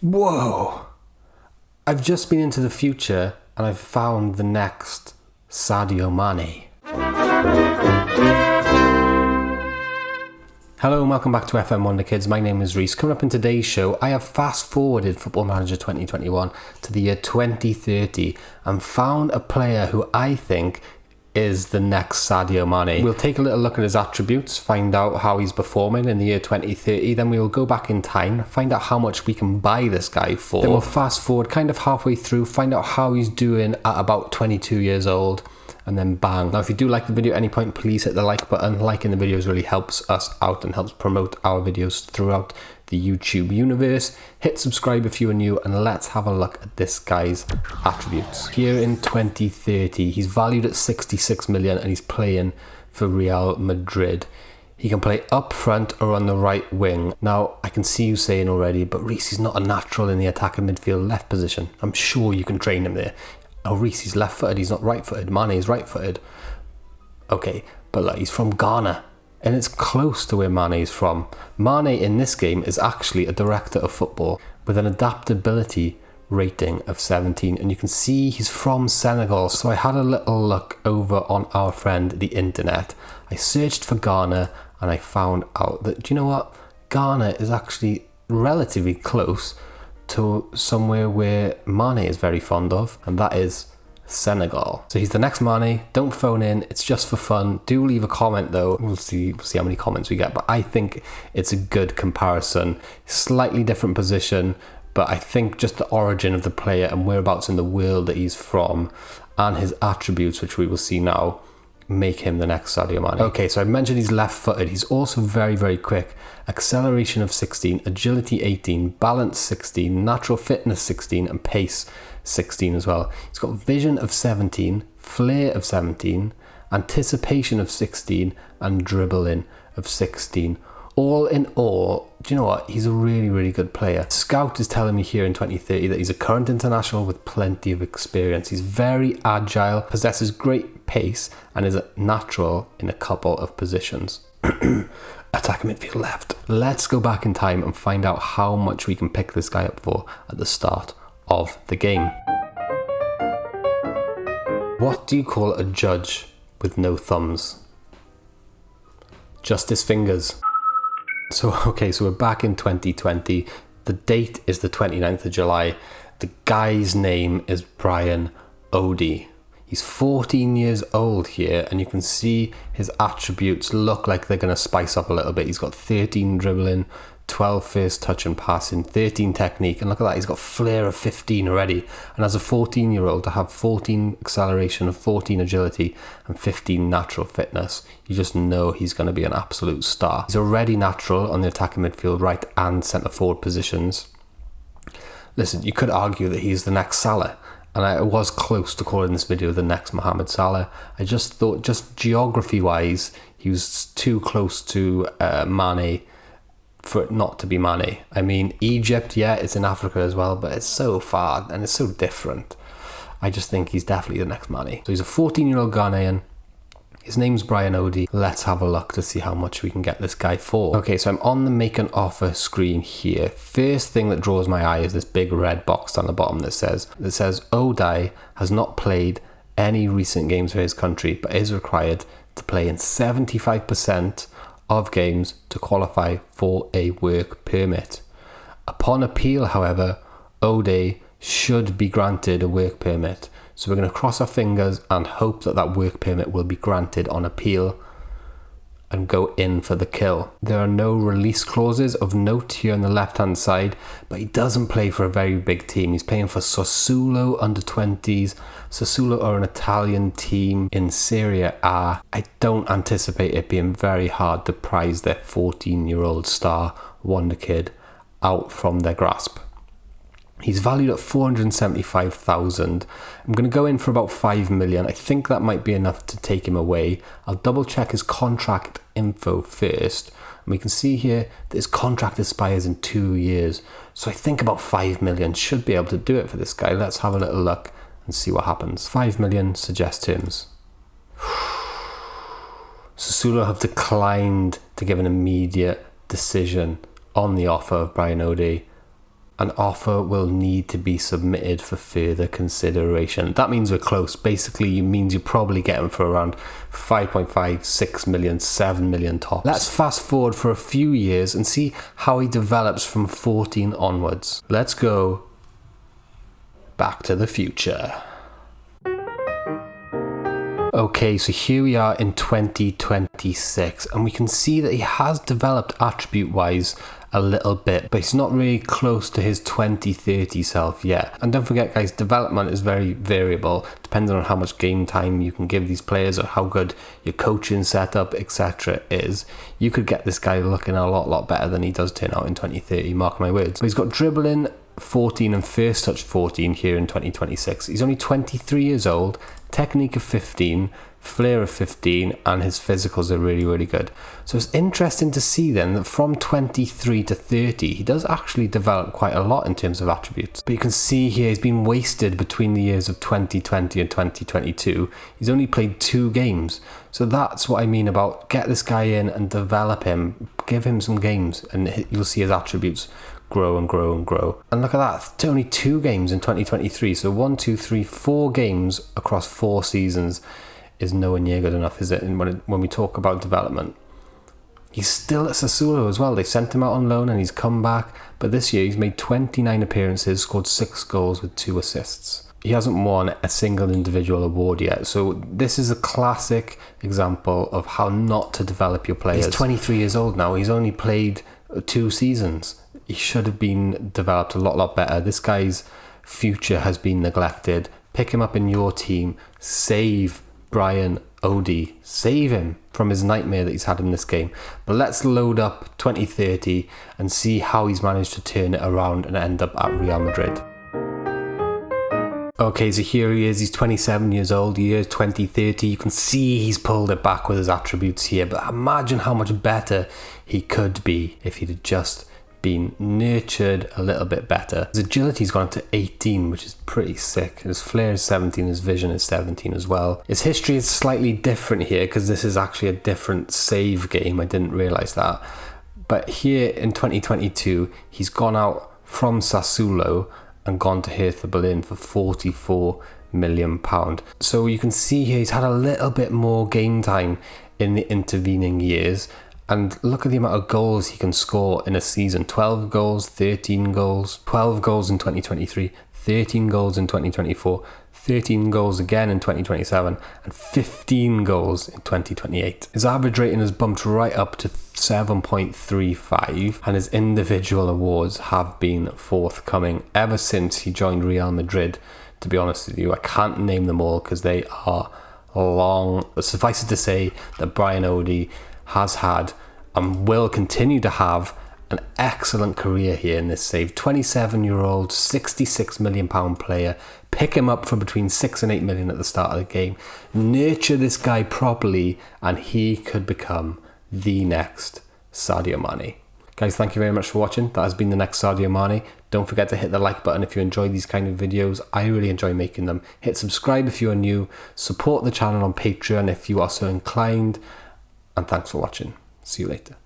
Whoa! I've just been into the future and I've found the next Sadio Mané. Hello and welcome back to FMWONDERKIDS. My name is Rhys. Coming up in today's show, I have fast forwarded Football Manager 2021 to the year 2030 and found a player who I think is the next Sadio Mané. We'll take a little look at his attributes, find out how he's performing in the year 2030, then we'll go back in time, find out how much we can buy this guy for. Then we'll fast forward kind of halfway through, find out how he's doing at about 22 years old, and then bang. Now if you do like the video at any point, please hit the like button. Liking the videos really helps us out and helps promote our videos throughout the YouTube universe. Hit subscribe if you are new, and let's have a look at this guy's attributes. Here in 2030, he's valued at 66 million and he's playing for Real Madrid. He can play up front or on the right wing. Now, I can see you saying already, but Rhys is not a natural in the attacking midfield left position. I'm sure you can train him there. Oh, Rhys, he's left-footed, he's not right-footed. Mane is right-footed. Okay, but look, he's from Ghana. And it's close to where Mane is from. Mane in this game is actually a director of football with an adaptability rating of 17. And you can see he's from Senegal. So I had a little look over on our friend, the internet. I searched for Ghana and I found out that, do you know what? Ghana is actually relatively close to somewhere where Mane is very fond of. And that is Senegal. So he's the next Mane. Don't phone in, it's just for fun. Do leave a comment though. We'll see how many comments we get, but I think it's a good comparison. Slightly different position, but I think just the origin of the player and whereabouts in the world that he's from and his attributes, which we will see now, make him the next Sadio Mané. Okay, so I mentioned he's left-footed. He's also very, very quick. Acceleration of 16, agility 18, balance 16, natural fitness 16, and pace 16 as well. He's got vision of 17, flair of 17, anticipation of 16, and dribbling of 16. All in all, do you know what? He's a really, really good player. Scout is telling me here in 2030 that he's a current international with plenty of experience. He's very agile, possesses great pace, and is a natural in a couple of positions. Attacking midfield left. Let's go back in time and find out how much we can pick this guy up for at the start of the game. What do you call a judge with no thumbs? Just his fingers. So we're back in 2020. The date is the 29th of July. The guy's name is Brian Odie. He's 14 years old here, and you can see his attributes look like they're going to spice up a little bit. He's got 13 dribbling, 12 first touch and passing, 13 technique, and look at that, he's got flair of 15 already. And as a 14-year-old, to have 14 acceleration, 14 agility, and 15 natural fitness, you just know he's going to be an absolute star. He's already natural on the attacking midfield, right and centre forward positions. Listen, you could argue that he's the next Salah. And I was close to calling this video the next Mohamed Salah. I just thought, just geography-wise, he was too close to Mane for it not to be Mane. I mean, Egypt, yeah, it's in Africa as well, but it's so far and it's so different. I just think he's definitely the next Mane. So he's a 14-year-old Ghanaian. His name's Brian Odie. Let's have a look to see how much we can get this guy for. Okay, so I'm on the make an offer screen here. First thing that draws my eye is this big red box down the bottom that says Odie has not played any recent games for his country, but is required to play in 75% of games to qualify for a work permit. Upon appeal, however, Odie should be granted a work permit. So we're going to cross our fingers and hope that that work permit will be granted on appeal and go in for the kill. There are no release clauses of note here on the left hand side, but he doesn't play for a very big team. He's playing for Sassuolo under 20s. Sassuolo are an Italian team in Serie A. I don't anticipate it being very hard to prize their 14-year-old star wonder kid out from their grasp. He's valued at 475,000. I'm going to go in for about 5 million. I think that might be enough to take him away. I'll double check his contract info first. And we can see here that his contract expires in 2 years. So I think about 5 million should be able to do it for this guy. Let's have a little look and see what happens. 5 million, suggest terms. Sassuolo have declined to give an immediate decision on the offer of Brian Odie. an offer will need to be submitted for further consideration. That means we're close. Basically, it means you probably get him for around 5.5, 6 million, 7 million tops. Let's fast forward for a few years and see how he develops from 14 onwards. Let's go back to the future. Okay, so here we are in 2026, and we can see that he has developed attribute-wise a little bit, but he's not really close to his 2030 self yet. And don't forget, guys, development is very variable, depending on how much game time you can give these players or how good your coaching setup, etc. is. You could get this guy looking a lot better than he does turn out in 2030, mark my words. But he's got dribbling 14 and first touch 14 here in 2026. He's only 23 years old, technique of 15, flair of 15, and his physicals are really good. So it's interesting to see then that from 23 to 30 he does actually develop quite a lot in terms of attributes. But you can see here he's been wasted between the years of 2020 and 2022. He's only played 2 games. So that's what I mean about get this guy in and develop him, give him some games, and you'll see his attributes grow and grow and grow. And look at that, only 2 games in 2023. So 1, 2, 3, 4 games across 4 seasons is nowhere near good enough, is it? And when we talk about development, he's still at Sassuolo as well. They sent him out on loan and he's come back, but this year he's made 29 appearances, scored 6 goals with 2 assists. He hasn't won a single individual award yet, so this is a classic example of how not to develop your players. He's 23 years old now. He's only played 2 seasons. He should have been developed a lot better. This guy's future has been neglected. Pick him up in your team. Save Brian Odie. Save him from his nightmare that he's had in this game. But let's load up 2030 and see how he's managed to turn it around and end up at Real Madrid. Okay, so here he is. He's 27 years old. Year 2030. You can see he's pulled it back with his attributes here. But imagine how much better he could be if he'd have just been nurtured a little bit better. His agility's gone up to 18, which is pretty sick. His flair is 17, his vision is 17 as well. His history is slightly different here because this is actually a different save game. I didn't realise that. But here in 2022, he's gone out from Sassuolo and gone to Hertha Berlin for £44 million. So you can see here he's had a little bit more game time in the intervening years. And look at the amount of goals he can score in a season. 12 goals, 13 goals, 12 goals in 2023, 13 goals in 2024, 13 goals again in 2027, and 15 goals in 2028. His average rating has bumped right up to 7.35, and his individual awards have been forthcoming ever since he joined Real Madrid. To be honest with you, I can't name them all because they are long. But suffice it to say that Brian Odie has had and will continue to have an excellent career here in this save. 27-year-old, £66 million player. Pick him up for between 6 and 8 million at the start of the game. Nurture this guy properly and he could become the next Sadio Mané. Guys, thank you very much for watching. That has been the next Sadio Mané. Don't forget to hit the like button if you enjoy these kind of videos. I really enjoy making them. Hit subscribe if you are new. Support the channel on Patreon if you are so inclined. And thanks for watching. See you later.